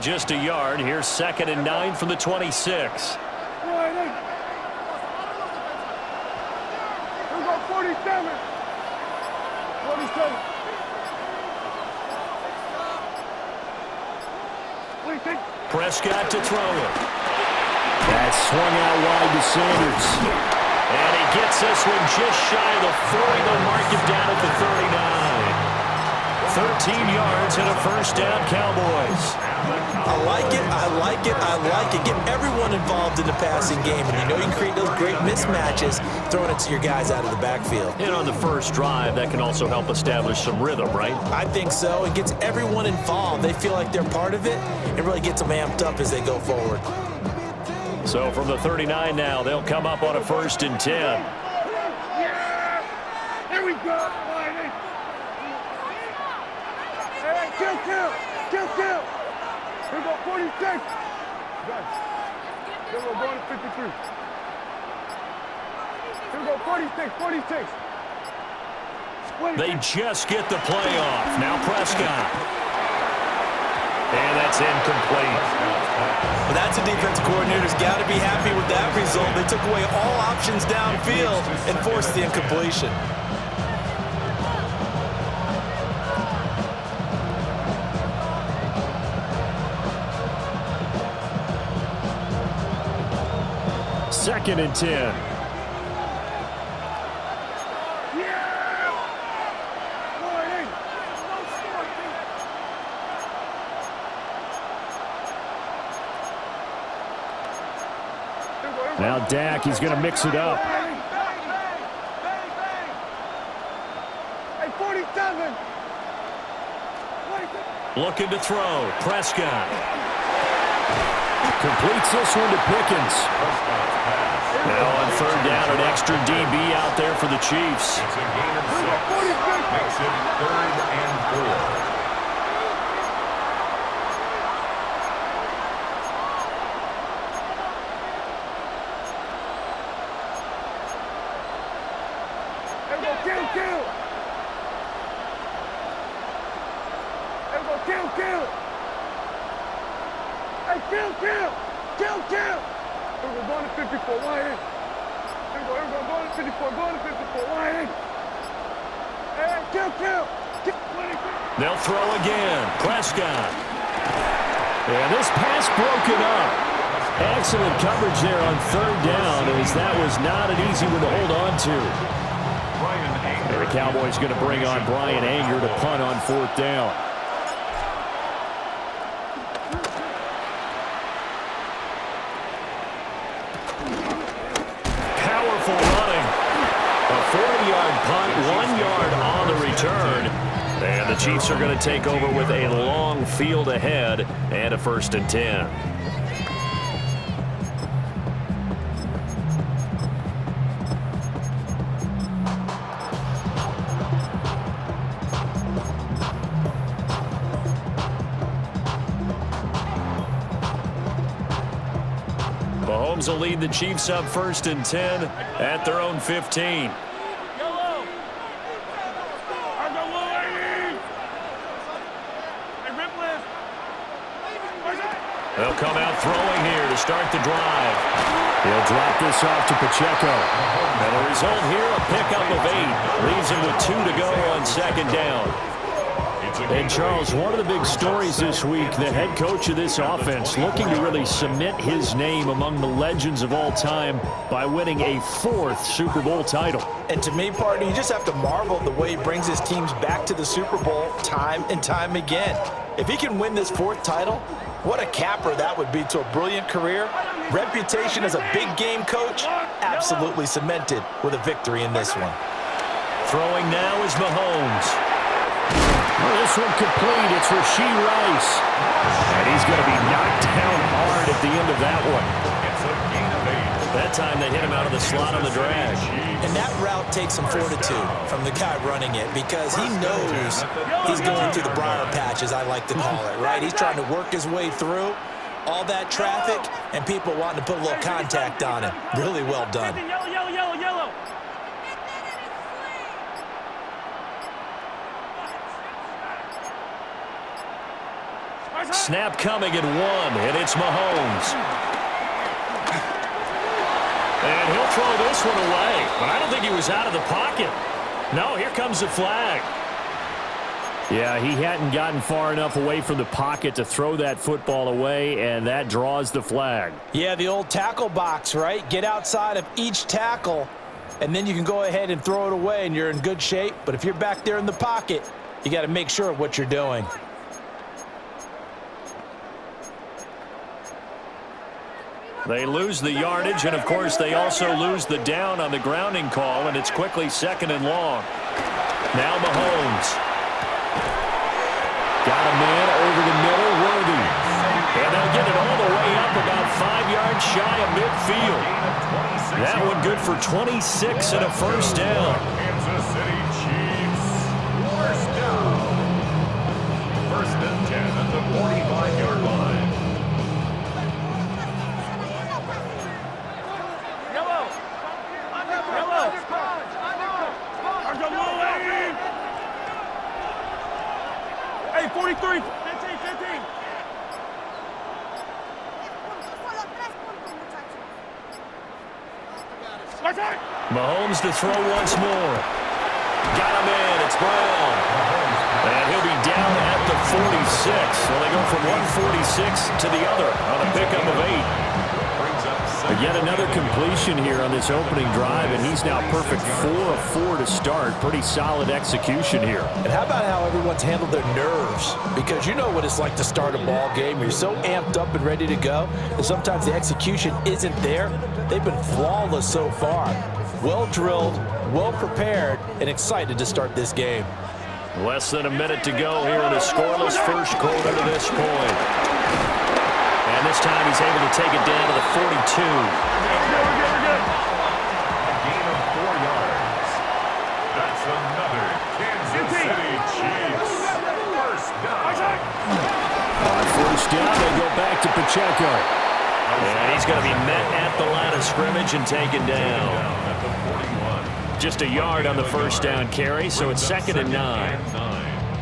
Just a yard. Here's 2nd and 9 from the 26. Here we go, 47. 47. Prescott to throw it. That swung out wide to Sanders. And he gets this one just shy of the 40. They'll mark him down at the 39. 13 yards and a first down, Cowboys. I like it, I like it, I like it. Get everyone involved in the passing game. And you know you can create those great mismatches throwing it to your guys out of the backfield. And on the first drive, that can also help establish some rhythm, right? I think so. It gets everyone involved. They feel like they're part of it. It really gets them amped up as they go forward. So from the 39 now, they'll come up on a 1st and 10. Yeah! Here we go! Hey, kill! Here we go, 46! Guys, here we go, going to 53. Here we go, 46. They just get the play off. Now Prescott. And that's incomplete. Well, that's a defensive coordinator's got to be happy with that result. They took away all options downfield and forced the incompletion. Second and 10. Now Dak, he's going to mix it up. Hey, 47. Looking to throw. Prescott. Completes this one to Pickens. Now on 3rd down, an extra DB out there for the Chiefs. It's a gain of 6. Makes it 3rd and 4. Kill! Hey, kill! We're going to 54, wide in. Here we go, going to 54, wide in. Hey, kill! They'll throw again. Prescott. And this pass broken up. Excellent coverage there on 3rd down, as that was not an easy one to hold on to. And the Cowboys going to bring on Brian Anger to punt on 4th down. Punt, 1 yard on the return. And the Chiefs are going to take over with a long field ahead and a 1st and 10. Mahomes will lead the Chiefs up 1st and 10 at their own 15. They'll come out throwing here to start the drive. He'll drop this off to Pacheco. And the result here, a pickup of 8. Leaves him with 2 to go on 2nd down. And Charles, one of the big stories this week, the head coach of this offense looking to really cement his name among the legends of all time by winning a 4th Super Bowl title. And to me, partner, you just have to marvel at the way he brings his teams back to the Super Bowl time and time again. If he can win this 4th title, what a capper that would be to a brilliant career. Reputation as a big game coach, absolutely cemented with a victory in this one. Throwing now is Mahomes. Well, this one complete. It's Rashee Rice. And he's going to be knocked down hard at the end of that one. It's a gain of 8. That time they hit him out of the slot on the drag. And that route takes some fortitude from the guy running it, because he knows he's going through the briar patch, as I like to call it, right? He's trying to work his way through all that traffic and people wanting to put a little contact on him. Really well done. Yellow. Snap coming at 1, and it's Mahomes. And he'll throw this one away, but I don't think he was out of the pocket. No, here comes the flag. Yeah, he hadn't gotten far enough away from the pocket to throw that football away, and that draws the flag. Yeah, the old tackle box, right? Get outside of each tackle, and then you can go ahead and throw it away, and you're in good shape. But if you're back there in the pocket, you got to make sure of what you're doing. They lose the yardage, and, of course, they also lose the down on the grounding call, and it's quickly 2nd and long. Now Mahomes. Got a man over the middle, Worthy. And they'll get it all the way up about 5 yards shy of midfield. That one good for 26 and a first down. Kansas City Chiefs. First down. 1st and 10 at the 45-yard line. Hey, 43. 15. Mahomes to throw once more. Got him in. It's Brown. And he'll be down at the 46. So they go from 146 to the other on a pickup of 8. Yet another completion here on this opening drive, and he's now perfect 4 of 4 to start. Pretty solid execution here. And how about how everyone's handled their nerves? Because you know what it's like to start a ball game. You're so amped up and ready to go, and sometimes the execution isn't there. They've been flawless so far. Well drilled, well prepared, and excited to start this game. Less than a minute to go here in a scoreless first quarter to this point. And this time he's able to take it down to the 42. A gain of 4 yards. That's another Kansas City Chiefs. First down. On first down, they go back to Pacheco. And he's going to be met at the line of scrimmage and taken down. At the 41. Just a yard on the first down carry, so it's 2nd and 9.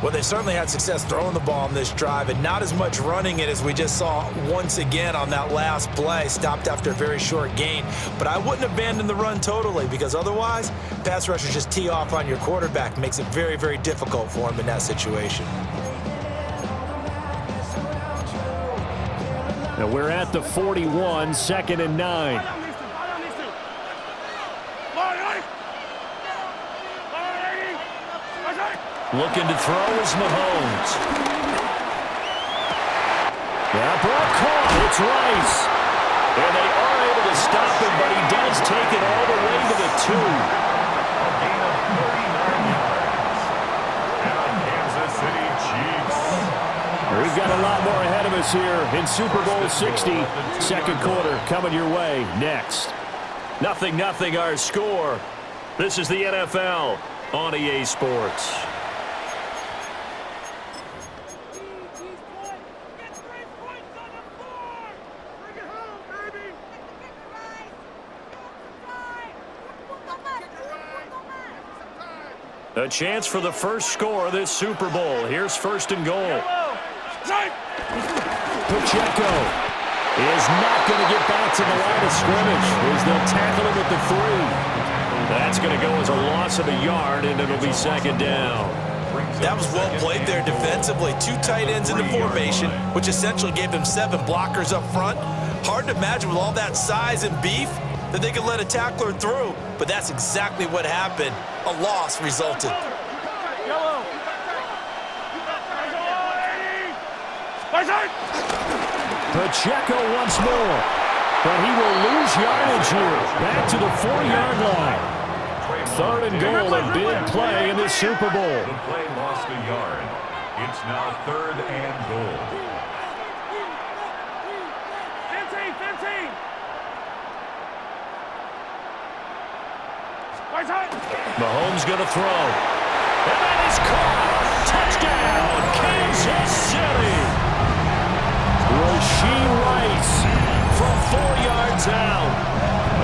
Well, they certainly had success throwing the ball on this drive, and not as much running it as we just saw once again on that last play. Stopped after a very short gain. But I wouldn't abandon the run totally, because otherwise, pass rushers just tee off on your quarterback. Makes it very, very difficult for him in that situation. Now we're at the 41, 2nd and 9. Looking to throw is Mahomes. That ball caught. It's Rice. And they are able to stop him, but he does take it all the way to the 2. A gain of 39 yards. And Kansas City Chiefs. We've got a lot more ahead of us here in Super Bowl 60. Second quarter coming your way next. 0-0 our score. This is the NFL on EA Sports. A chance for the first score of this Super Bowl. Here's 1st and goal. Pacheco is not going to get back to the line of scrimmage as they'll tackle him at the 3. That's going to go as a loss of a yard, and it'll be 2nd down. That was well played there defensively. 2 tight ends in the formation, which essentially gave them 7 blockers up front. Hard to imagine with all that size and beef that they could let a tackler through, but that's exactly what happened. A loss resulted. Pacheco once more, but he will lose yardage here. Back to the 4-yard line. 3rd and goal, a big play in this Super Bowl. The play lost a yard. It's now 3rd and goal. 15. Mahomes going to throw. And that is caught. Touchdown, Kansas City. Rasheed Rice from 4 yards out.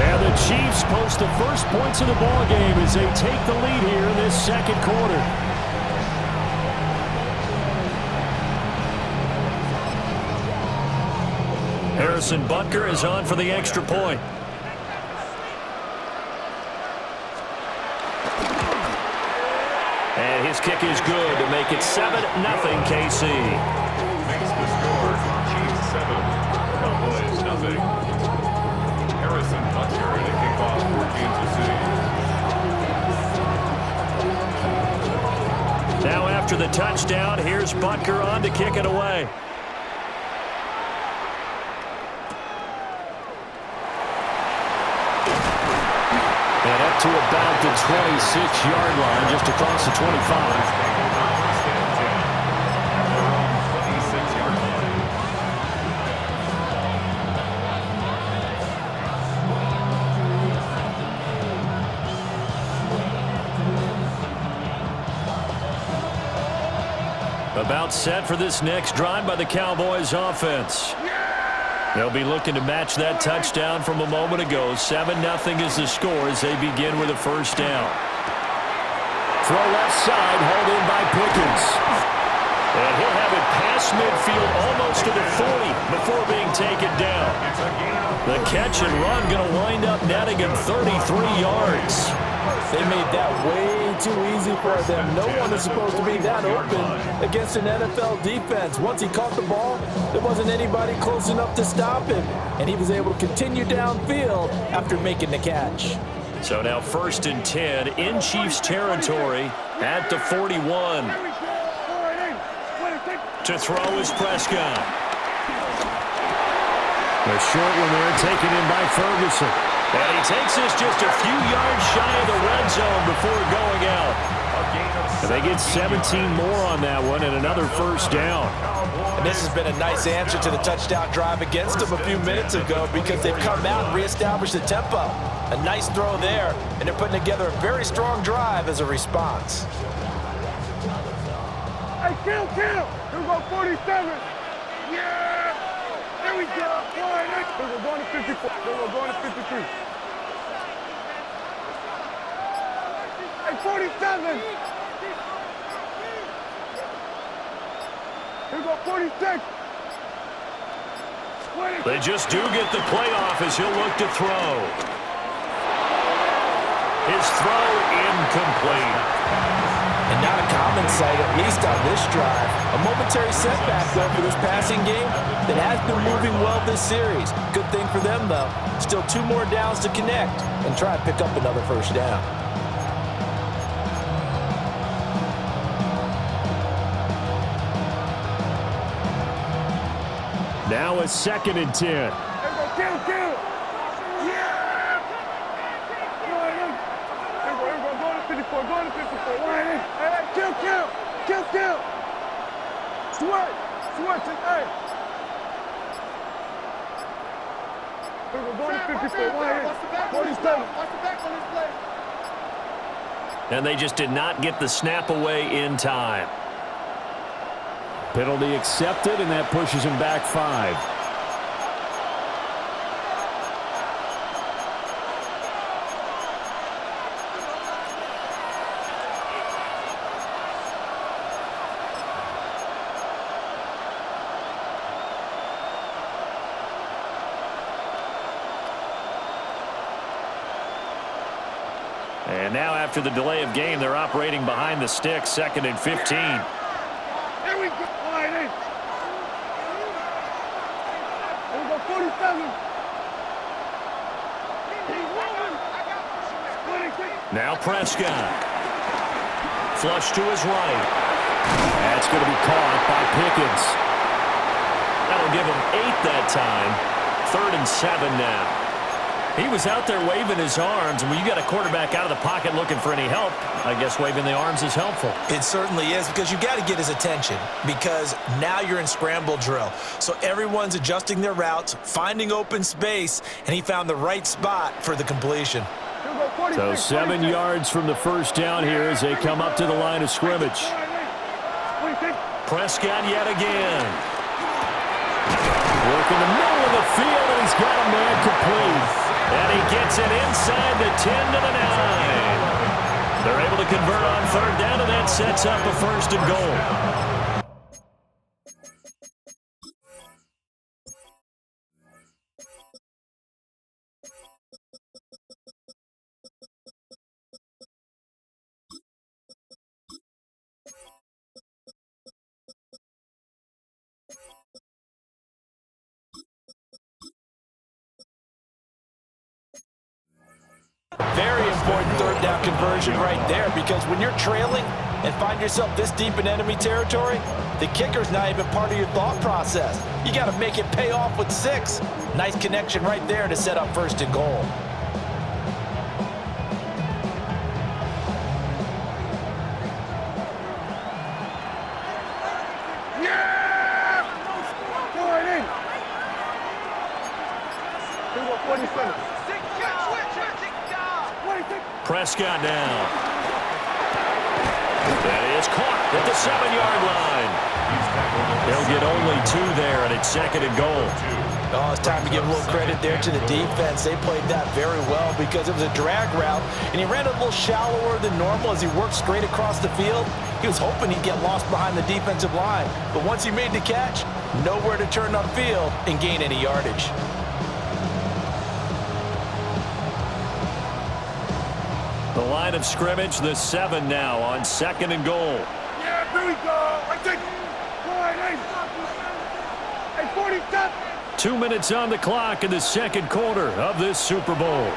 And the Chiefs post the first points of the ball game as they take the lead here in this second quarter. Harrison Butker is on for the extra point. And his kick is good to make it 7-0 KC. Makes the score Chiefs 7, Cowboys nothing. Harrison Butker in a kickoff for Kansas City. Now after the touchdown, here's Butker on to kick it away. And up to about the 26-yard line, just across the 25. About set for this next drive by the Cowboys offense. They'll be looking to match that touchdown from a moment ago. 7-0 is the score as they begin with a first down. Throw left side, hauled in by Pickens. And he'll have it past midfield almost to the 40 before being taken down. The catch and run going to wind up netting him 33 yards. They made that way too easy for them. No one is supposed to be that open against an NFL defense. Once he caught the ball, there wasn't anybody close enough to stop him, and he was able to continue downfield after making the catch. So now 1st and 10 in Chiefs territory at the 41. To throw is Prescott. The short one there taken in by Ferguson. And he takes this just a few yards shy of the red zone before going out. And they get 17 more on that one and another first down. And this has been a nice answer to the touchdown drive against them a few minutes ago because they've come out and reestablished the tempo. A nice throw there, and they're putting together a very strong drive as a response. Hey, kill! Here we go, 47. Yeah! There we go. We're going to 54. We're going to 53. Hey, 47. Here we go, 46. They just do get the play off as he'll look to throw. His throw incomplete. And not a common sight, at least on this drive. A momentary setback, though, for this passing game that has been moving well this series. Good thing for them, though. Still 2 more downs to connect and try to pick up another first down. Now a 2nd and 10. Kill! Yeah! Here we go, going to 54, going to 54. Hey, kill! Switch, hey! Here we go, going to 54, 47. Watch the back on this play. And they just did not get the snap away in time. Penalty accepted, and that pushes him back 5. And now after the delay of game, they're operating behind the sticks, 2nd and 15. Here we go. Here we go, 47. Now Prescott. Flush to his right. That's going to be caught by Pickens. That'll give him 8 that time. 3rd and 7 now. He was out there waving his arms, and when you got a quarterback out of the pocket looking for any help, I guess waving the arms is helpful. It certainly is, because you got to get his attention, because now you're in scramble drill. So everyone's adjusting their routes, finding open space, and he found the right spot for the completion. So 7 yards from the first down here as they come up to the line of scrimmage. Prescott yet again. Work in the middle of the field, and he's got a man complete. And he gets it inside the 10 to the 9. They're able to convert on 3rd down, and that sets up a 1st and goal. Very important third down conversion right there, because when you're trailing and find yourself this deep in enemy territory, the kicker's not even part of your thought process. You got to make it pay off with 6. Nice connection right there to set up 1st and goal. Yeah! Go ahead in. Here we go, 47. Prescott now. That is caught at the 7-yard line. They'll get only 2 there, and it's 2nd and goal. Oh, it's time to give a little credit there to the defense. They played that very well because it was a drag route, and he ran a little shallower than normal as he worked straight across the field. He was hoping he'd get lost behind the defensive line, but once he made the catch, nowhere to turn upfield and gain any yardage. The line of scrimmage, the 7 now on 2nd and goal. Yeah, here we go. I take it. Go ahead in. Hey, 47. 2 minutes on the clock in the 2nd quarter of this Super Bowl.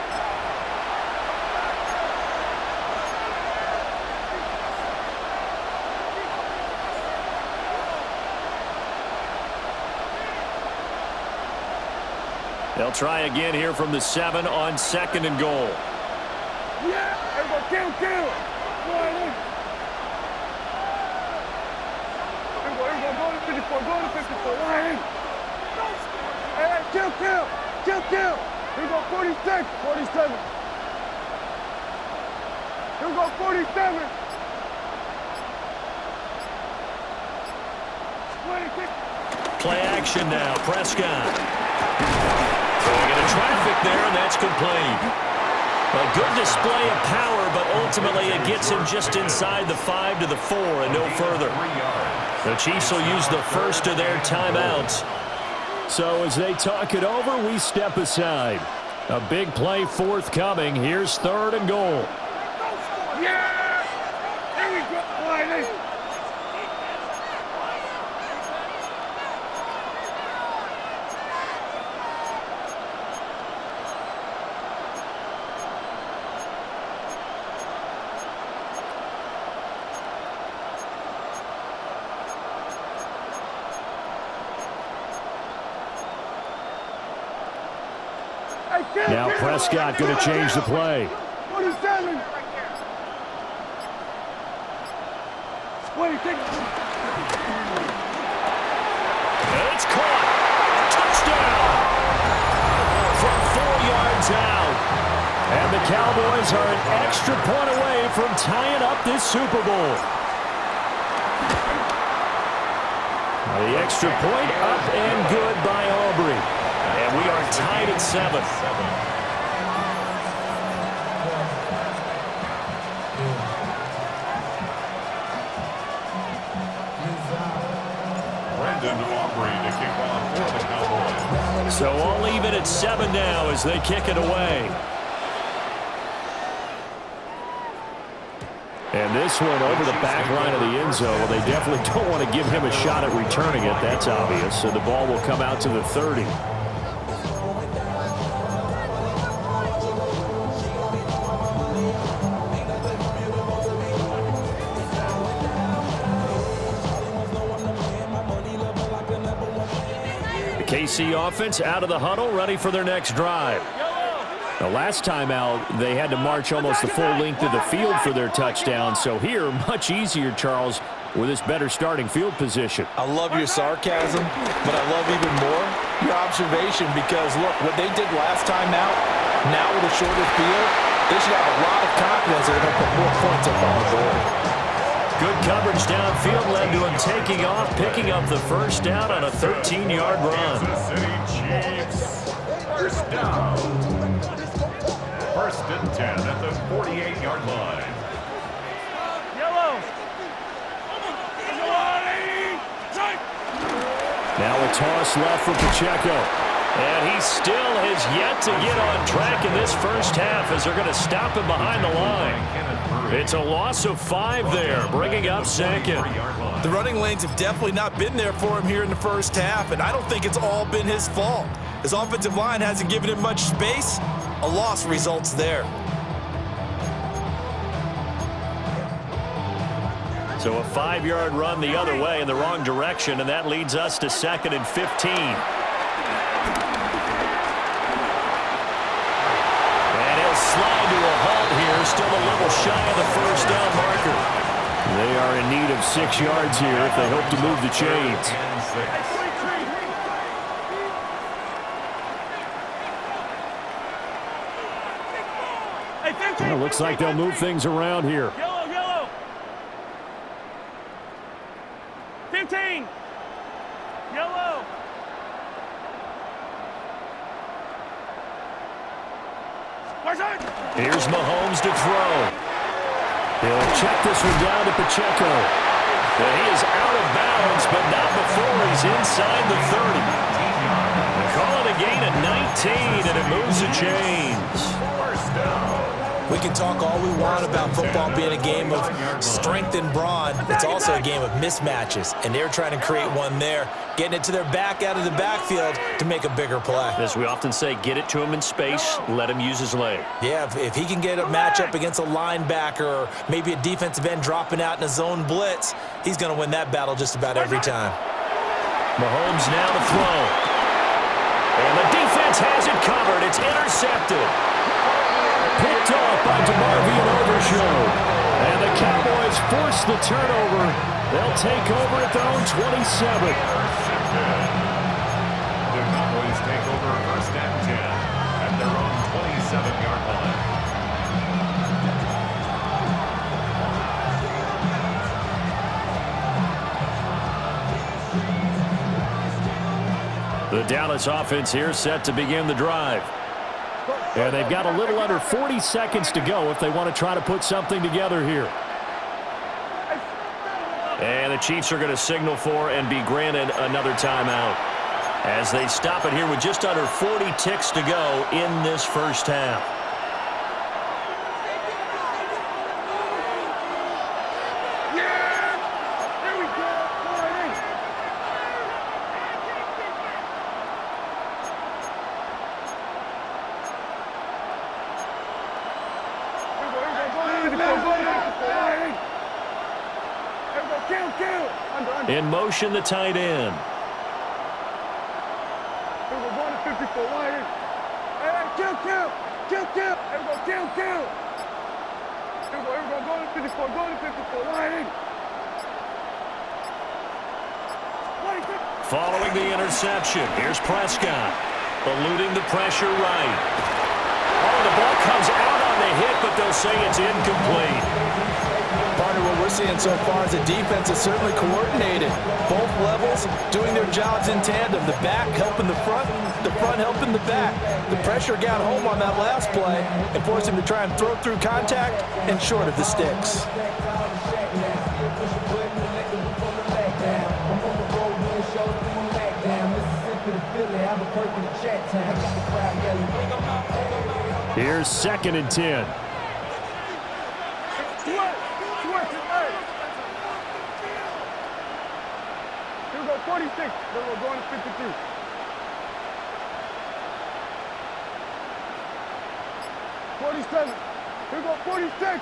They'll try again here from the 7 on 2nd and goal. Yeah, here we go, kill. Go ahead in. Here we go, go to 54, go to 54, go ahead in. Hey, kill. Here we go, 46, 47. Here we go, 47. 26. Play action now, Prescott. Throwing into traffic there, and that's complete. A good display of power, but ultimately it gets him just inside the 5 to the 4 and no further. The Chiefs will use the first of their timeouts. So as they talk it over, we step aside. A big play forthcoming. Here's 3rd and goal. Yeah! Here we go. Wide in. Now Prescott going to change the play. 47. 26. It's caught. Touchdown. From 4 yards out. And the Cowboys are an extra point away from tying up this Super Bowl. The extra point up and good by Aubrey. And we are tied at 7. So all even at 7 now as they kick it away. And this one over the back line of the end zone. Well, they definitely don't want to give him a shot at returning it. That's obvious. So the ball will come out to the 30. KC offense out of the huddle, ready for their next drive. The last time out, they had to march almost the full length of the field for their touchdown. So here, much easier, Charles, with this better starting field position. I love your sarcasm, but I love even more your observation, because, look, what they did last time out, now with a shorter field, they should have a lot of confidence they're going to put more points up on the board. Good coverage downfield led to him taking off, picking up the first down on a 13-yard run. Kansas City Chiefs. First down. 1st and 10 at the 48-yard line. Yellow. Now a toss left for Pacheco. And he still has yet to get on track in this first half as they're going to stop him behind the line. It's a loss of 5 there, bringing up 2nd. The running lanes have definitely not been there for him here in the first half, and I don't think it's all been his fault. His offensive line hasn't given him much space. A loss results there. So a 5-yard run the other way in the wrong direction, and that leads us to 2nd and 15. And he'll slide to a halt here, still a little shy of the first down marker. They are in need of 6 yards here if they hope to move the chains. Well, looks like they'll move things around here. Yellow. 15. Yellow. Here's Mahomes to throw. He'll check this one down to Pacheco. Well, he is out of bounds, but not before he's inside the 30. Call it a gain of 19, and it moves the chains. First down. We can talk all we want about football being a game of strength and brawn. It's also a game of mismatches, and they're trying to create one there, getting it to their back out of the backfield to make a bigger play. As we often say, get it to him in space, let him use his leg. Yeah, if he can get a matchup against a linebacker or maybe a defensive end dropping out in a zone blitz, he's going to win that battle just about every time. Mahomes now to throw. And the defense has it covered. It's intercepted. Picked off by DeMarvion Overshow. And the Cowboys force the turnover. They'll take over at their own 27. Intercepted. The Cowboys take over 1st and 10 at their own 27-yard line. The Dallas offense here set to begin the drive. And they've got a little under 40 seconds to go if they want to try to put something together here. And the Chiefs are going to signal for and be granted another timeout as they stop it here with just under 40 ticks to go in this first half. In motion, the tight end. Following the interception, here's Prescott. Eluding the pressure right. Oh, the ball comes out on the hit, but they'll say it's incomplete. Partner, what we're seeing so far is the defense is certainly coordinated. Both levels doing their jobs in tandem. The back helping the front helping the back. The pressure got home on that last play and forced him to try and throw through contact and short of the sticks. Here's 2nd and 10. Here we go, 46. Then we're going to 52. 47. Here we go, 46.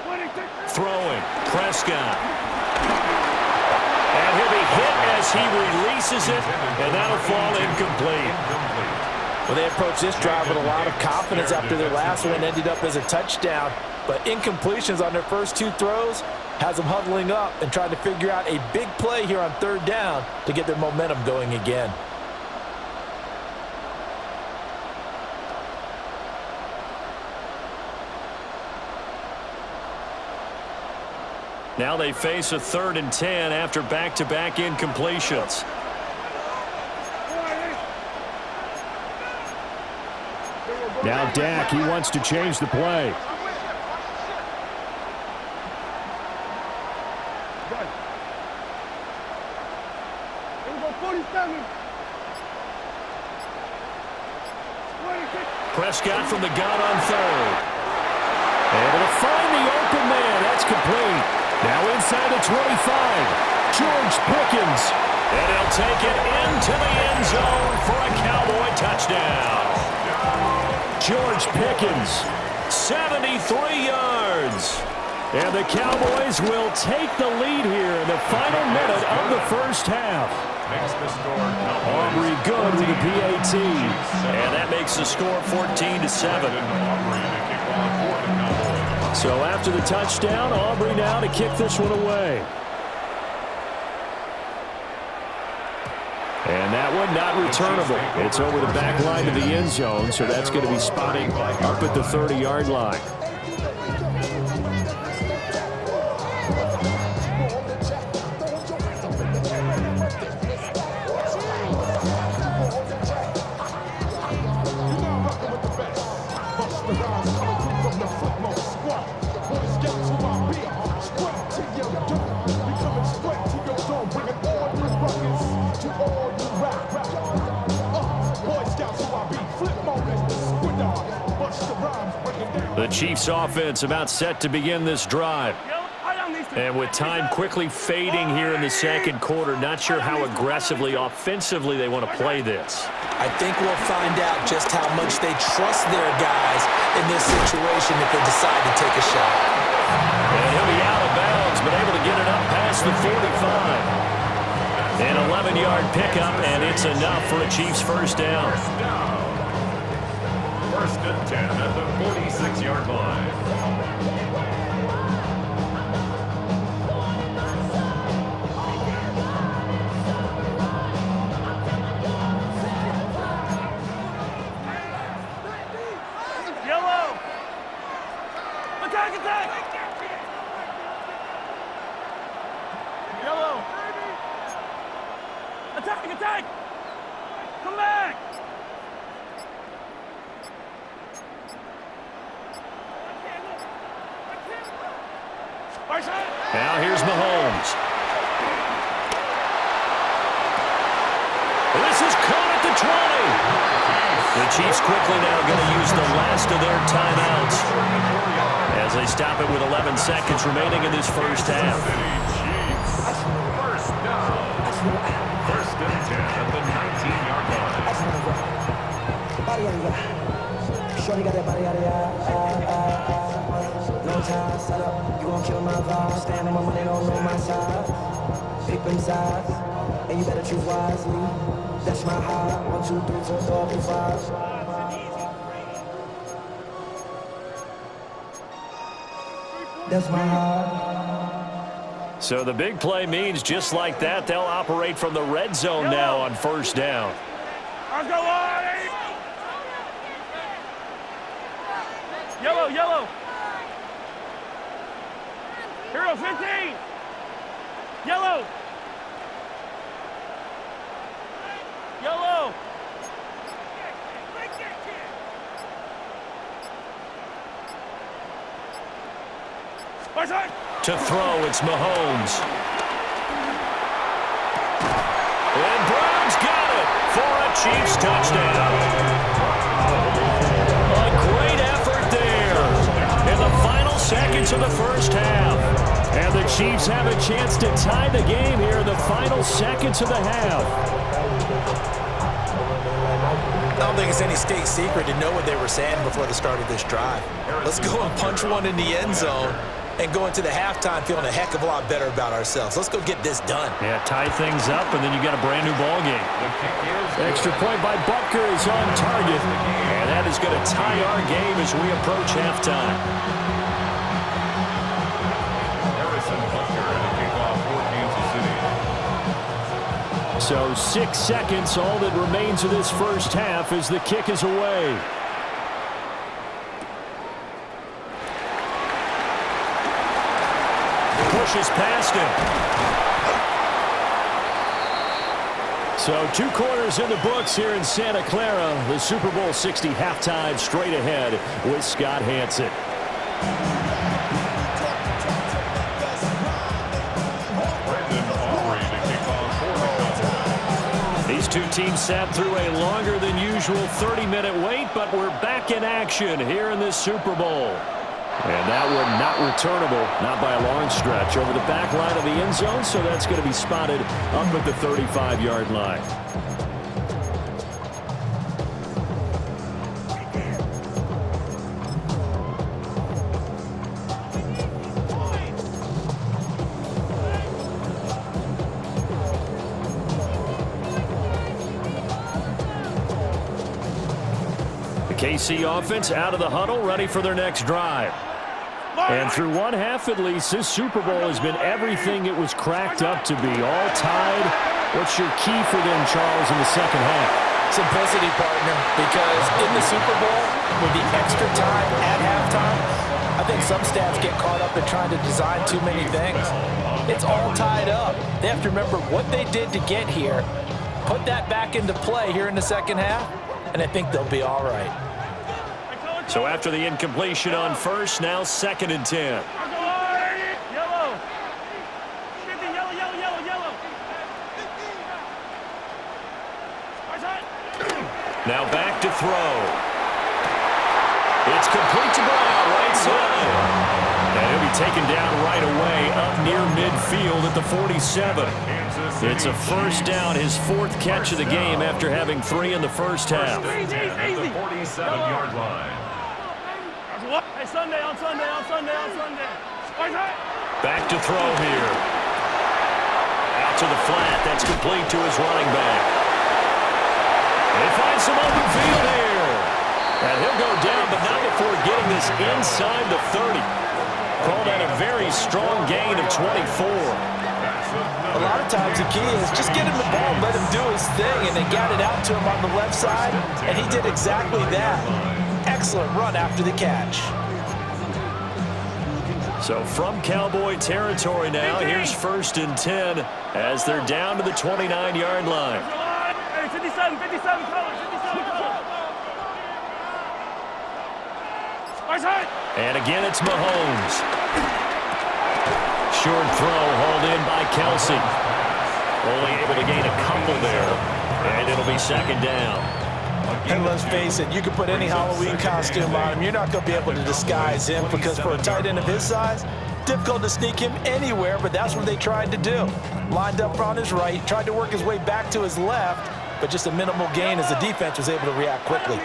26. Throwing. Prescott. And he'll be hit as he releases it, and that'll fall incomplete. Well, they approached this drive with a lot of confidence after their last one ended up as a touchdown. But incompletions on their first 2 throws has them huddling up and trying to figure out a big play here on 3rd down to get their momentum going again. Now they face a 3rd and 10 after back-to-back incompletions. Now Dak, he wants to change the play. Here we go, 47. 26. Prescott from the gun on 3rd. Able to find the open man. That's complete. Now inside the 25. George Pickens. And he'll take it into the end zone for a Cowboy touchdown. George Pickens, 73 yards. And the Cowboys will take the lead here in the final minute of the first half. Makes the score Aubrey good with the PAT. And that makes the score 14-7. So after the touchdown, Aubrey now to kick this one away. And that one not returnable. It's over the back line of the end zone, so that's going to be spotted up at the 30-yard line. The Chiefs offense about set to begin this drive. And with time quickly fading here in the second quarter, not sure how aggressively, offensively they want to play this. I think we'll find out just how much they trust their guys in this situation if they decide to take a shot. And he'll be out of bounds, but able to get it up past the 45. An 11-yard pickup, and it's enough for a Chiefs first down. First and 10 at the 46-yard line. Yellow! Attack, attack! Yellow! Attack, attack! Come back! Now here's Mahomes. This is caught at the 20. The Chiefs quickly now going to use the last of their timeouts as they stop it with 11 seconds remaining in this first half. First down. First and 10 at the 19-yard line. Shorty got that body out of no time, set up, you gon' kill my vibe. Stand on my money, don't know my side. Big rim size, and you better choose wisely. That's my high. 1, 2, 3, 4, 5. That's my high. So the big play means just like that, they'll operate from the red zone now on first down. Let's go, Lonnie! Yellow, yellow! Hero 15! Yellow! Yellow! To throw, it's Mahomes. And Brown's got it for a Chiefs touchdown. A great effort there in the final seconds of the first half. And the Chiefs have a chance to tie the game here in the final seconds of the half. I don't think it's any state secret to know what they were saying before the start of this drive. Let's go and punch one in the end zone and go into the halftime feeling a heck of a lot better about ourselves. Let's go get this done. Yeah, tie things up, and then you got a brand-new ball game. Extra point by Butker is on target, and that is going to tie our game as we approach halftime. So 6 seconds, all that remains of this first half as the kick is away. Pushes past him. So 2 quarters in the books here in Santa Clara. The Super Bowl 60 halftime straight ahead with Scott Hanson. These two teams sat through a longer than usual 30-minute wait, but we're back in action here in this Super Bowl. And that one not returnable, not by a long stretch, over the back line of the end zone, so that's going to be spotted up at the 35-yard line. KC offense out of the huddle, ready for their next drive. And through one half at least, this Super Bowl has been everything it was cracked up to be. All tied. What's your key for them, Charles, in the second half? Simplicity, partner, because in the Super Bowl, with the extra time at halftime, I think some staffs get caught up in trying to design too many things. It's all tied up. They have to remember what they did to get here, put that back into play here in the second half, and I think they'll be all right. So after the incompletion on first, now 2nd and 10. Yellow. 50, yellow, yellow, yellow, yellow. Now back to throw. It's complete to Brown, right side. And he'll be taken down right away up near midfield at the 47. It's a first down, his 4th catch of the game after having 3 in the first half. At the 47-yard line. Hey, Sunday, on Sunday, on Sunday, on Sunday. Back to throw here. Out to the flat. That's complete to his running back. They find some open field here. And he'll go down, but not before getting this inside the 30. Call that a very strong gain of 24. A lot of times the key is just get him the ball, let him do his thing, and they got it out to him on the left side, and he did exactly that. Excellent run after the catch. So from Cowboy territory now, here's 1st and 10 as they're down to the 29-yard line. Hey, 57, 57 colors, 57 colors. And again, it's Mahomes. Short throw hauled in by Kelsey. Only able to gain a couple there. And it'll be 2nd down. And let's face it, you can put any Halloween costume on him. You're not going to be able to disguise him because for a tight end of his size, difficult to sneak him anywhere, but that's what they tried to do. Lined up on his right, tried to work his way back to his left, but just a minimal gain as the defense was able to react quickly.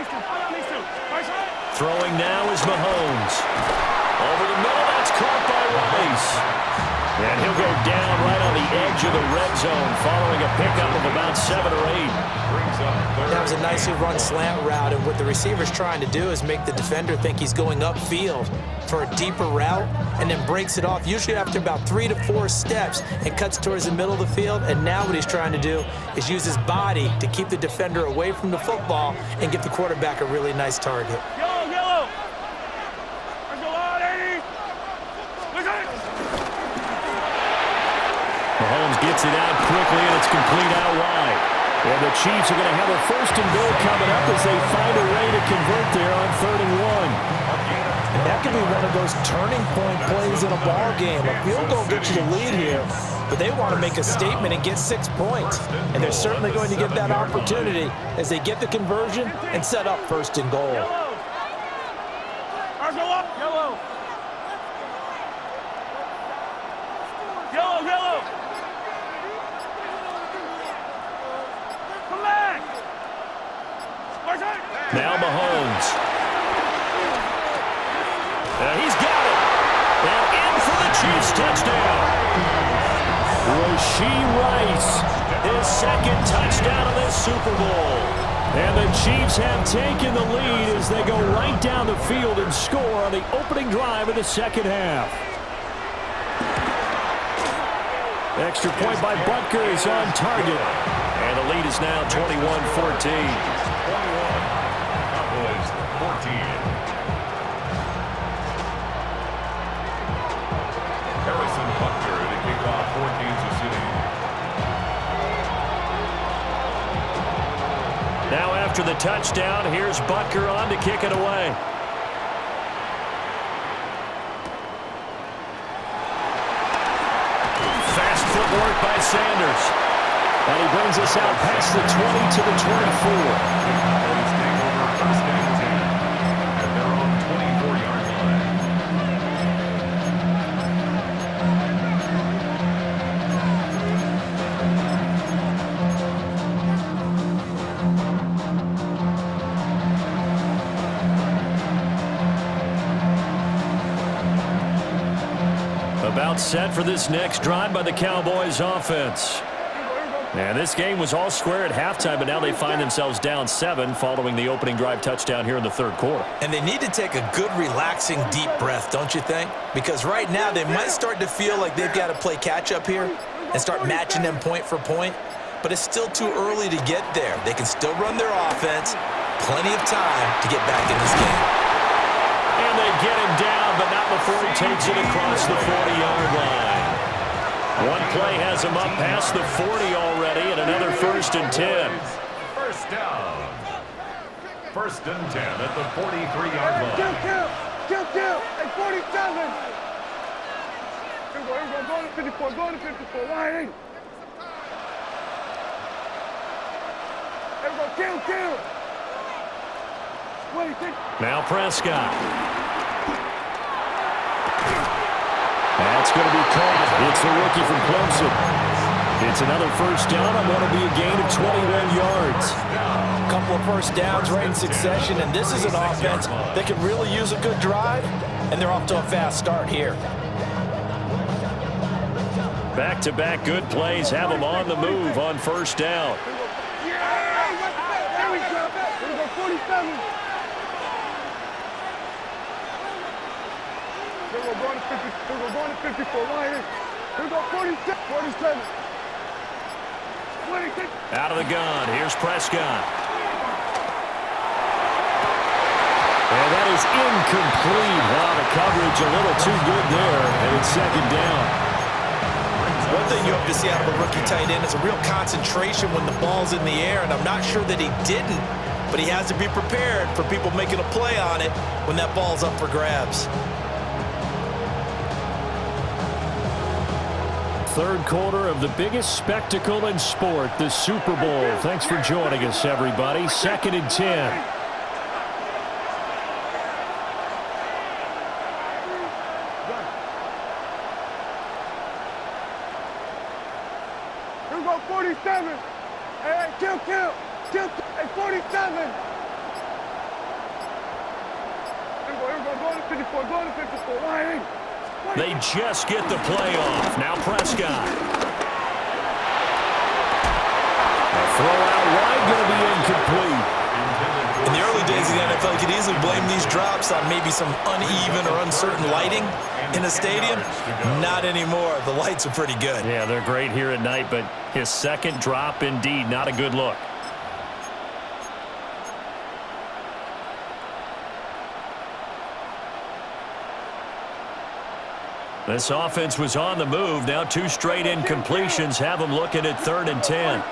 Throwing now is Mahomes. Over the middle, that's caught by Rice. And he'll go down right on the edge of the red zone following a pickup of about 7 or 8. That was a nicely run slant route, and what the receiver's trying to do is make the defender think he's going upfield for a deeper route and then breaks it off, usually after about 3 to 4 steps, and cuts towards the middle of the field. And now what he's trying to do is use his body to keep the defender away from the football and give the quarterback a really nice target. Yellow, yellow. Let's go on, 80. Mahomes gets it out quickly, and it's complete out wide. And the Chiefs are going to have a 1st and goal coming up as they find a way to convert there on 3rd and 1. And that could be one of those turning point plays in a ball game. A field goal gets you the lead here, but they want to make a statement and get 6 points. And they're certainly going to get that opportunity as they get the conversion and set up 1st and goal. Yellow. Ours go up. Yellow. Yellow, yellow. Come back. Now Mahomes. And he's got it. And in for the Chiefs touchdown. Rashee Rice, his 2nd touchdown of this Super Bowl. And the Chiefs have taken the lead as they go right down the field and score on the opening drive of the second half. Extra point by Butker is on target. And the lead is now 21-14. 21. Cowboys 14. Harrison Butker to kick off for Kansas City. Now after the touchdown, here's Butker on to kick it away. Fast footwork by Sanders. And he brings us out past the 20 to the 24. Cowboys take over 1st and 10 at their own 24-yard line. About set for this next drive by the Cowboys offense. And this game was all square at halftime, but now they find themselves down 7 following the opening drive touchdown here in the third quarter. And they need to take a good, relaxing, deep breath, don't you think? Because right now they might start to feel like they've got to play catch-up here and start matching them point for point. But it's still too early to get there. They can still run their offense. Plenty of time to get back in this game. And they get him down, but not before he takes it across the 40-yard line. One play has him up past the 40 already, and another 1st and 10. First down. 1st and 10 at the 43-yard line. Kill, at 47. Here we go, go to 54, go to 54, wide. Here we go, kill. Now Prescott. That's going to be caught. It's the rookie from Clemson. It's another 1st down on what will be a gain of 21 yards. A couple of 1st downs right in succession, and this is an offense that can really use a good drive, and they're off to a fast start here. Back-to-back good plays have them on the move on 1st down. There we go, 47. We're going to 54, wide. We're going 47. Out of the gun, here's Prescott. And that is incomplete. Wow, the coverage a little too good there, and it's 2nd down. One thing you hope to see out of a rookie tight end is a real concentration when the ball's in the air, and I'm not sure that he didn't, but he has to be prepared for people making a play on it when that ball's up for grabs. 3rd quarter of the biggest spectacle in sport, the Super Bowl. Thanks for joining us, everybody. 2nd and 10. Here we go, 47. Hey, kill. Hey, 47. Here we go, go to 54, wide. They just get the play off. Now Prescott. A throw out wide, going to be incomplete. In the early days of the NFL, you could easily blame these drops on maybe some uneven or uncertain lighting in the stadium. Not anymore. The lights are pretty good. Yeah, they're great here at night, but his 2nd drop, indeed, not a good look. This offense was on the move. Now 2 straight incompletions have them looking at 3rd and 10.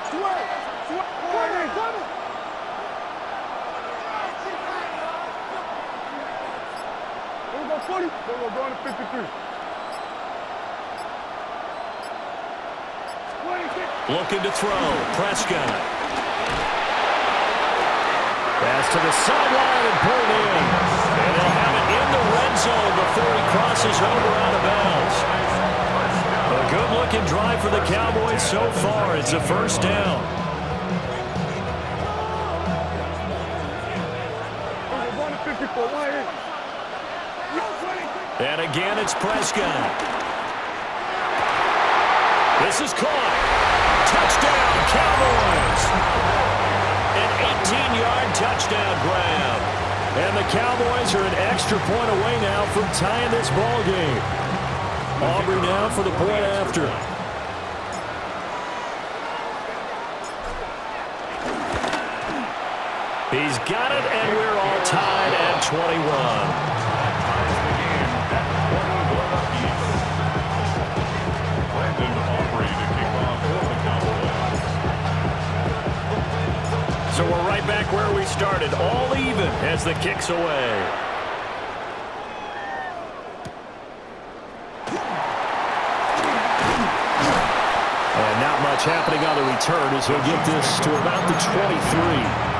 We're going to 53. Looking to throw. Prescott. Pass to the sideline and pulled in. And they'll have it in the red zone before he crosses over out of bounds. A good-looking drive for the Cowboys so far. It's a 1st down. We're going to 54, wide. And again, it's Prescott. This is caught. Touchdown, Cowboys. An 18-yard touchdown grab. And the Cowboys are an extra point away now from tying this ball game. Aubrey now for the point after. He's got it, and we're all tied at 21. So we're right back where we started, all even as the kick's away. And not much happening on the return as he'll get this to about the 23.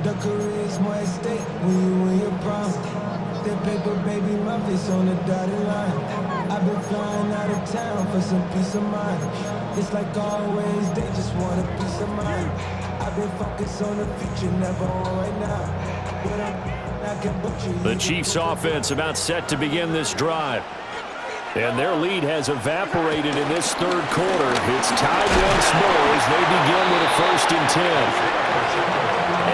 The career's more at stake when you win your prom. That paper, baby, my face on the dotted line. I've been flying out of town for some peace of mind. It's like always, they just want a peace of mind. been focused on the future, never on right now. But I can book you. The Chiefs offense about set to begin this drive. And their lead has evaporated in this third quarter. It's tied once more as they begin with a 1st and 10.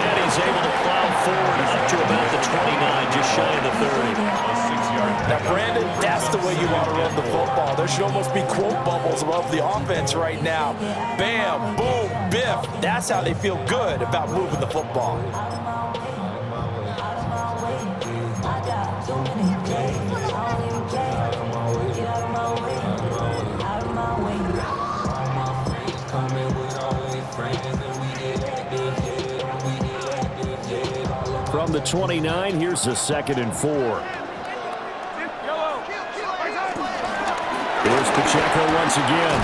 And he's able to plow forward up to about the 29, just shy of the 30. Now, Brandon, that's the way you want to run the football. There should almost be quote bubbles above the offense right now. Bam, boom, biff. That's how they feel good about moving the football. From the 29, here's a 2nd and 4. Here's Pacheco once again.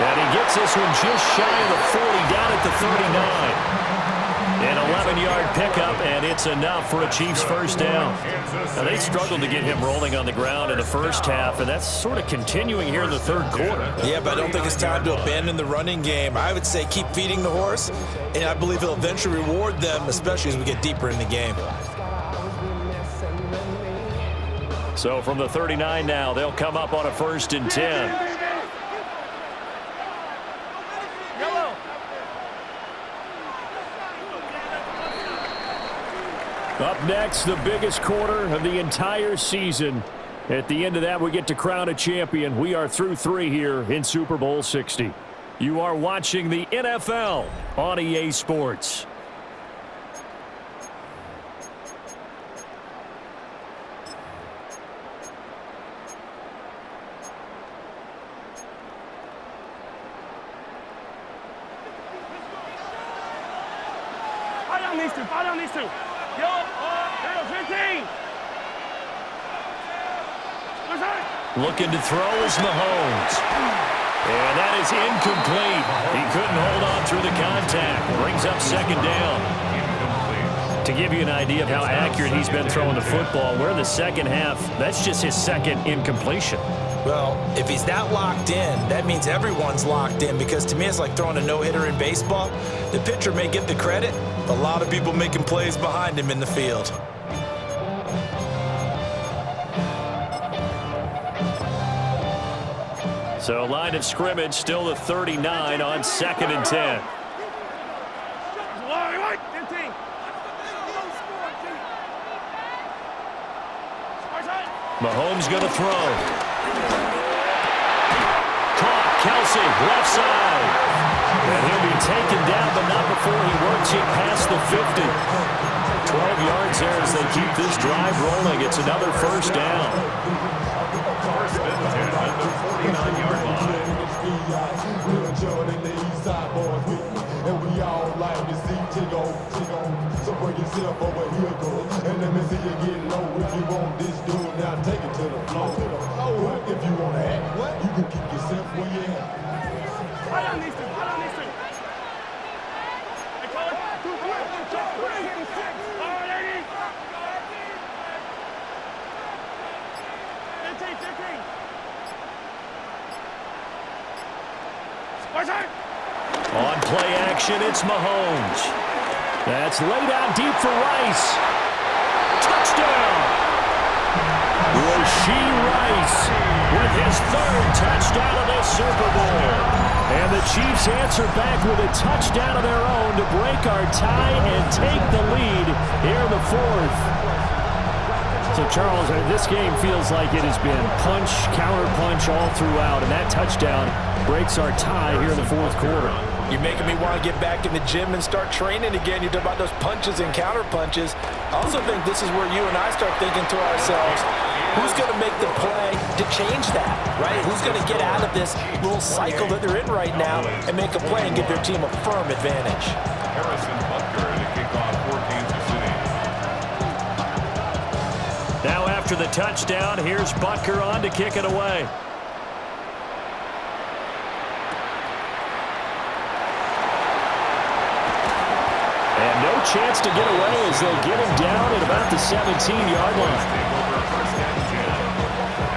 And he gets this one just shy of the 40, down at the 39. An 11-yard pickup, and it's enough for a Chiefs 1st down. Now, they struggled to get him rolling on the ground in the first half, and that's sort of continuing here in the third quarter. Yeah, but I don't think it's time to abandon the running game. I would say keep feeding the horse, and I believe he'll eventually reward them, especially as we get deeper in the game. So from the 39 now, they'll come up on a 1st and 10. Up next, the biggest quarter of the entire season. At the end of that, we get to crown a champion. We are through 3 here in Super Bowl 60. You are watching the NFL on EA Sports. Fall down these two. Yo, 15. Looking to throw is Mahomes. And that is incomplete. He couldn't hold on through the contact. Brings up 2nd down. To give you an idea of how accurate he's been throwing the football, we're in the second half. That's just his 2nd incompletion. Well, if he's that locked in, that means everyone's locked in, because to me it's like throwing a no-hitter in baseball. The pitcher may get the credit, a lot of people making plays behind him in the field. So line of scrimmage still the 39 on 2nd and 10. Mahomes going to throw. Caught, Kelsey, left side. And he'll be taken down, but not before he works it past the 50. 12 yards there as they keep this drive rolling. It's another 1st down. 1st and 10 at the 49-yard line. And we all like to see Chigo. So bring yourself over here, go. And let me see you get low. If you want this dude, now take it to the floor. What if you want to act? What? You can keep yourself where you at. Hold on these two. Hey, Colin. 15. On play action, it's Mahomes. That's laid out deep for Rice. Touchdown! Rashee Rice with his 3rd touchdown of this Super Bowl. And the Chiefs answer back with a touchdown of their own to break our tie and take the lead here in the 4th. So, Charles, this game feels like it has been punch, counter-punch all throughout, and that touchdown breaks our tie here in the 4th quarter. You're making me want to get back in the gym and start training again. You talk about those punches and counter-punches. I also think this is where you and I start thinking to ourselves, who's going to make the play to change that, right? Who's going to get out of this little cycle that they're in right now and make a play and give their team a firm advantage? Harrison Butker to kick off for Kansas City. Now after the touchdown, here's Butker on to kick it away. And no chance to get away as they'll get him down at about the 17-yard line. Take over 1st and 10.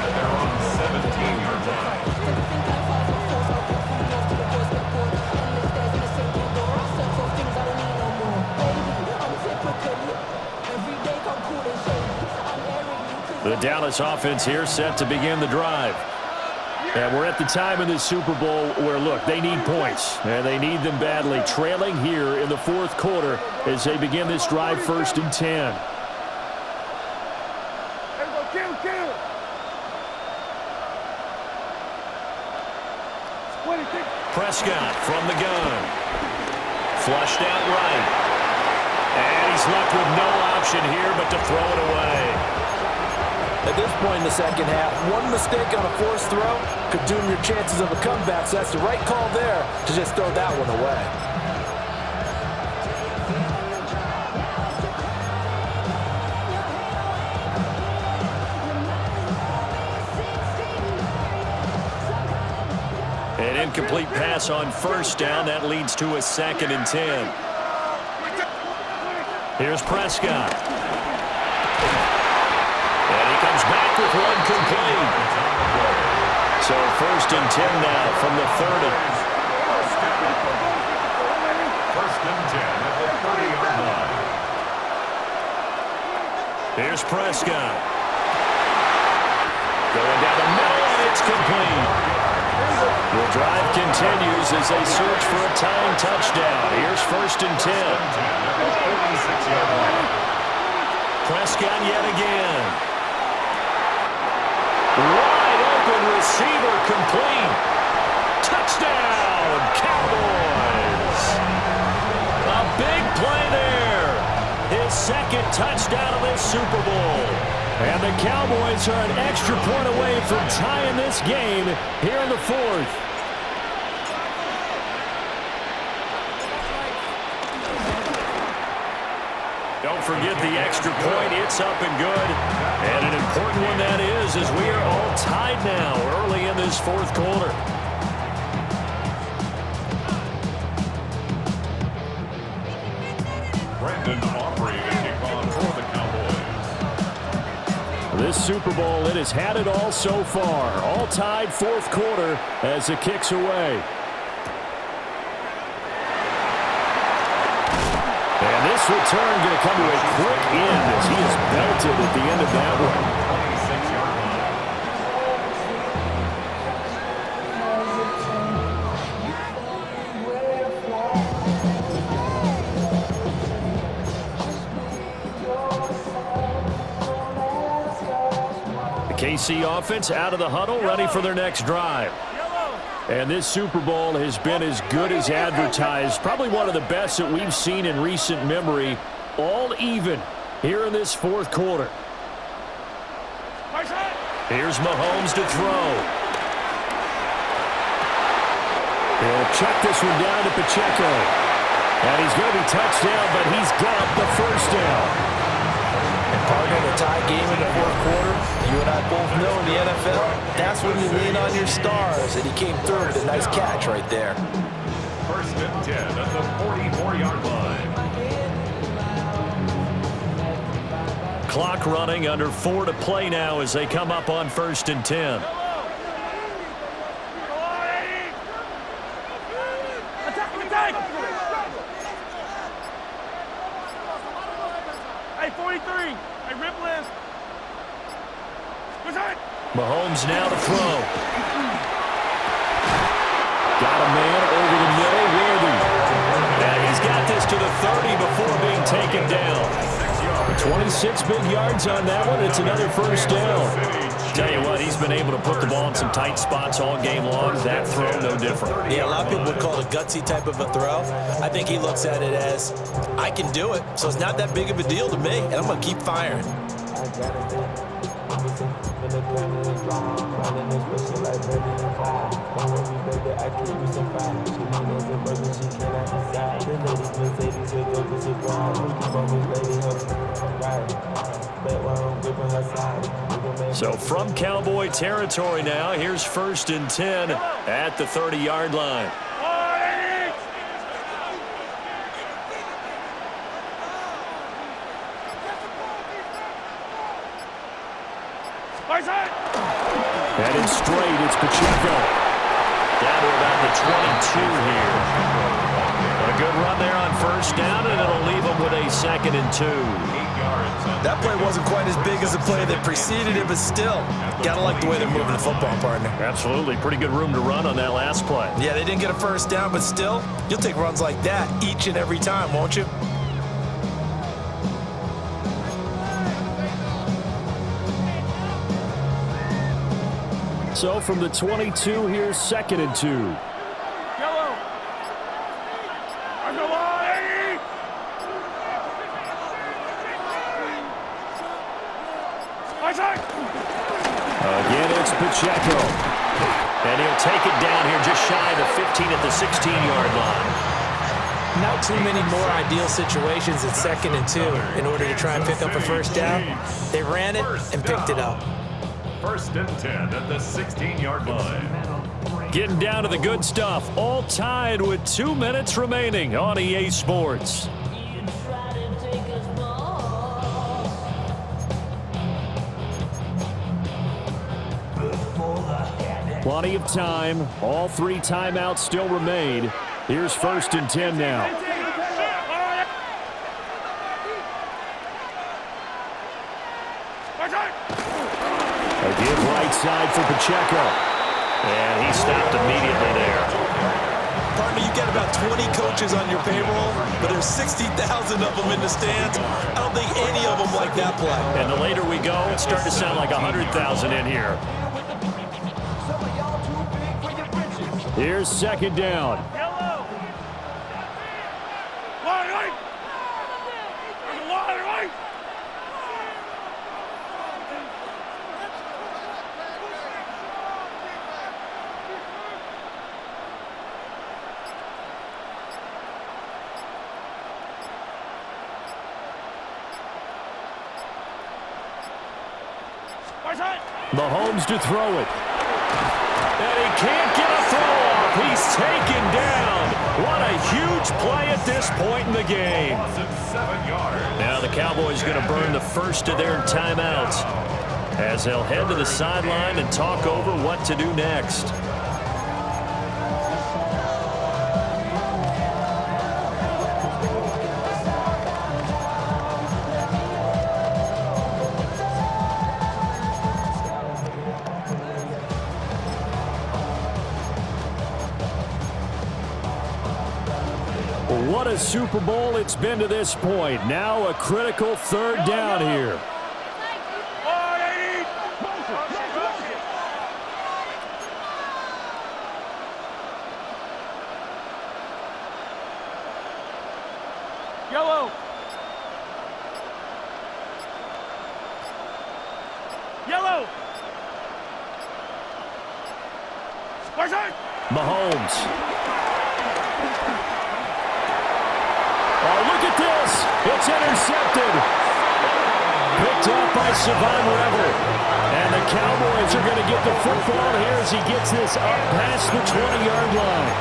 And they're on the 17-yard line. The Dallas offense here set to begin the drive. And we're at the time in this Super Bowl where, look, they need points, and they need them badly. Trailing here in the fourth quarter as they begin this drive, 1st and 10. Kill. Prescott from the gun. Flushed out right. And he's left with no option here but to throw it away. At this point in the second half, one mistake on a forced throw could doom your chances of a comeback, so that's the right call there to just throw that one away. An incomplete pass on 1st down. That leads to a 2nd and 10. Here's Prescott. And he comes back with one complete. So 1st and 10 now from the 30. 1st and 10 at the 30-yard line. Here's Prescott. Going down the middle, and it's complete. The drive continues as they search for a tying touchdown. Here's 1st and 10. Prescott yet again. Wide open receiver complete. Touchdown, Cowboys. A big play there. His 2nd touchdown of this Super Bowl. And the Cowboys are an extra point away from tying this game here in the 4th. Don't forget the extra point. It's up and good. And an important one that is, as we are all tied now early in this 4th quarter. Brandon Aubrey to kick on for the Cowboys. This Super Bowl, it has had it all so far. All tied 4th quarter as it kicks away. And this return going to come to a quick end as he is belted at the end of that one. 26-yard line. The KC offense out of the huddle, ready for their next drive. And this Super Bowl has been as good as advertised. Probably one of the best that we've seen in recent memory. All even here in this 4th quarter. Here's Mahomes to throw. He'll check this one down to Pacheco. And he's going to be touched down, but he's got the 1st down. And partner, the tie game in the 4th quarter, you and I both know in the NFL, that's when you lean on your stars, and he came through with a nice catch right there. 1st and 10 at the 44-yard line. Clock running, under 4 to play now as they come up on 1st and 10. Hey, 43. Hey, rip list. Mahomes now to throw. Got a man over the middle, Worthy. And he's got this to the 30 before being taken down. 26 big yards on that one. It's another 1st down. Tell you what, he's been able to put the ball in some tight spots all game long. That throw, no different. Yeah, a lot of people would call it a gutsy type of a throw. I think he looks at it as, I can do it, so it's not that big of a deal to me, and I'm going to keep firing. So from Cowboy territory now, here's 1st and 10 at the 30-yard line. Headed straight, it's Pacheco. Down to about the 22 here. A good run there on 1st down, and it'll leave him with a 2nd and 2. 8 yards. That play wasn't quite as big as the play that preceded it, but still, gotta like the way they're moving the football, partner. Absolutely. Pretty good room to run on that last play. Yeah, they didn't get a first down, but still, you'll take runs like that each and every time, won't you? So from the 22, here's 2nd and 2. Yellow. On the line. Outside. Again, it's Pacheco. And he'll take it down here just shy of the 15 at the 16-yard line. Not too many more ideal situations at 2nd and 2 in order to try and pick up a first down. They ran it and picked it up. 1st and 10 at the 16-yard line. Getting down to the good stuff. All tied with 2 minutes remaining on EA Sports. Plenty of time. All 3 timeouts still remain. Here's 1st and 10 now. A give right side for Pacheco. And he stopped immediately there. Partner, you got about 20 coaches on your payroll, but there's 60,000 of them in the stands. I don't think any of them like that play. And the later we go, it's starting to sound like 100,000 in here. Here's 2nd down. Yellow. Line right. There's a line right. Mahomes to throw it. And he can't get a throw off. He's taken down. What a huge play at this point in the game. Now the Cowboys going to burn the first of their timeouts as they'll head to the sideline and talk over what to do next. What a Super Bowl it's been to this point. Now a critical 3rd down here. Yellow. Yellow. Mahomes. Oh, look at this. It's intercepted. Picked up by Savon Revel. And the Cowboys are going to get the football here as he gets this up past the 20-yard line.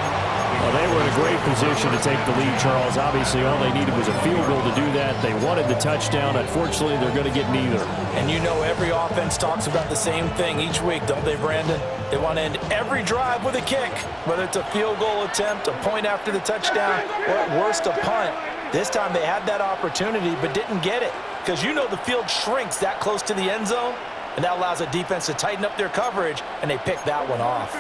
Well, they were in a great position to take the lead, Charles. Obviously, all they needed was a field goal to do that. They wanted the touchdown. Unfortunately, they're going to get neither. And you know every offense talks about the same thing each week, don't they, Brandon? They want to end every drive with a kick, whether it's a field goal attempt, a point after the touchdown, or at worst, a punt. This time they had that opportunity but didn't get it because you know the field shrinks that close to the end zone, and that allows a defense to tighten up their coverage, and they pick that one off.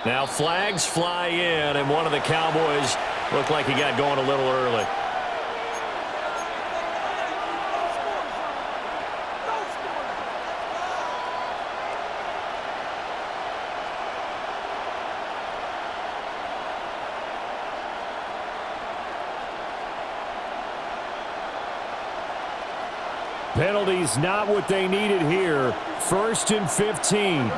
Now flags fly in, and one of the Cowboys looked like he got going a little early. Penalties not what they needed here. 1st and 15.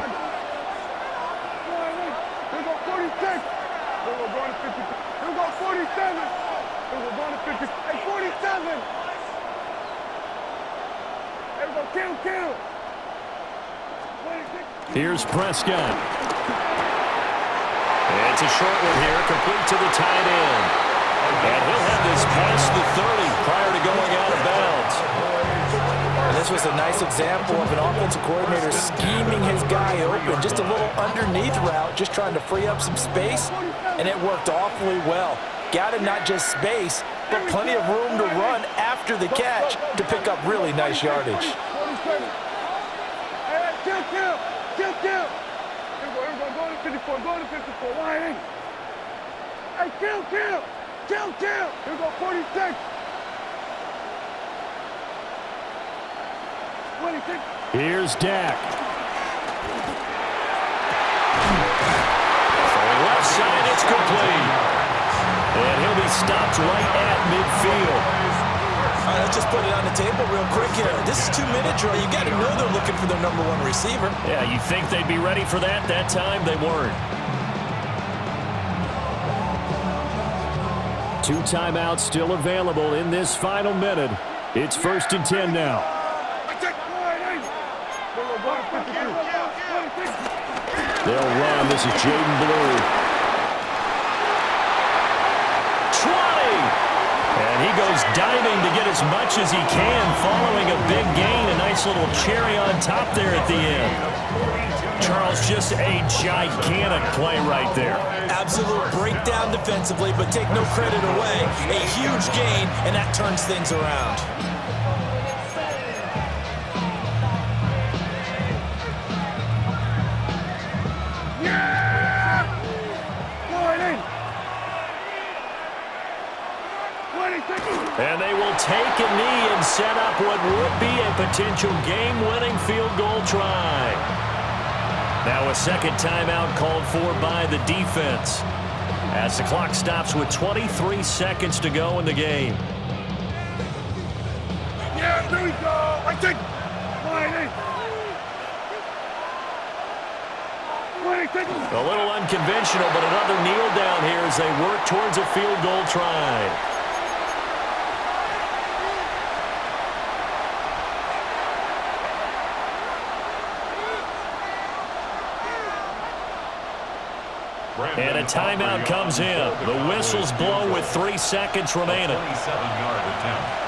Here's Prescott. It's a short one here, complete to the tight end. And he'll have this past the 30 prior to going out of bounds. And this was a nice example of an offensive coordinator scheming his guy open. Just a little underneath route, just trying to free up some space, and it worked awfully well. Got him not just space, but plenty of room to run after the catch to pick up really nice yardage. Hey, kill. Here we go, go to 54, wide in. Hey, kill. Here we go, 46. 26. Here's Dak. Left side, it's complete. And he'll be stopped right at midfield. All right, let's just put it on the table real quick here. This is 2-minute drill. You got to know they're looking for their #1 receiver. Yeah, you think they'd be ready for that? That time, they weren't. 2 timeouts still available in this final minute. It's 1st and 10 now. They'll run. This is Jaden Blue. 20! And he goes diving to get as much as he can, following a big gain. A nice little cherry on top there at the end. Charles, just a gigantic play right there. Absolute breakdown defensively, but take no credit away. A huge gain, and that turns things around. And they will take a knee and set up what would be a potential game-winning field goal try. Now a second timeout called for by the defense as the clock stops with 23 seconds to go in the game. Yeah, there we go. I take A little unconventional, but another kneel down here as they work towards a field goal try. And a timeout comes in. The whistles blow with 3 seconds remaining. 27-yard attempt.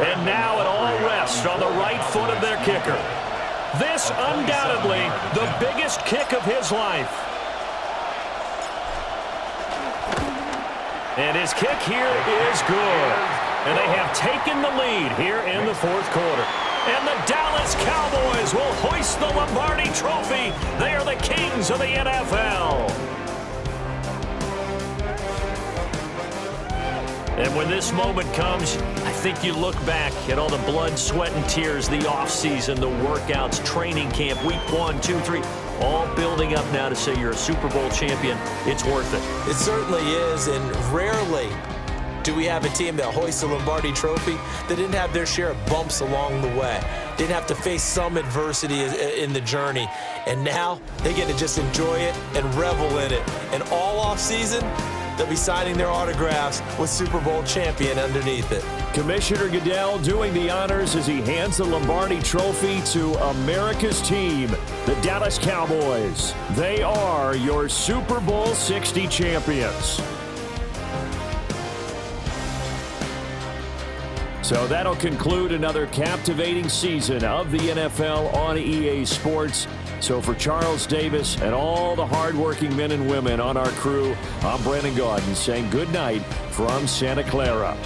And now it all rests on the right foot of their kicker. This undoubtedly the biggest kick of his life. And his kick here is good. And they have taken the lead here in the 4th quarter. And the Dallas Cowboys will hoist the Lombardi Trophy. They are the kings of the NFL. And when this moment comes, I think you look back at all the blood, sweat, and tears, the offseason, the workouts, training camp, week 1, 2, 3, all building up now to say you're a Super Bowl champion. It's worth it. It certainly is, and rarely do we have a team that hoists a Lombardi Trophy that didn't have their share of bumps along the way. Didn't have to face some adversity in the journey. And now they get to just enjoy it and revel in it. And all offseason, they'll be signing their autographs with Super Bowl champion underneath it. Commissioner Goodell doing the honors as he hands the Lombardi Trophy to America's team, the Dallas Cowboys. They are your Super Bowl 60 champions. So that'll conclude another captivating season of the NFL on EA Sports. So for Charles Davis and all the hardworking men and women on our crew, I'm Brandon Gaudin saying good night from Santa Clara.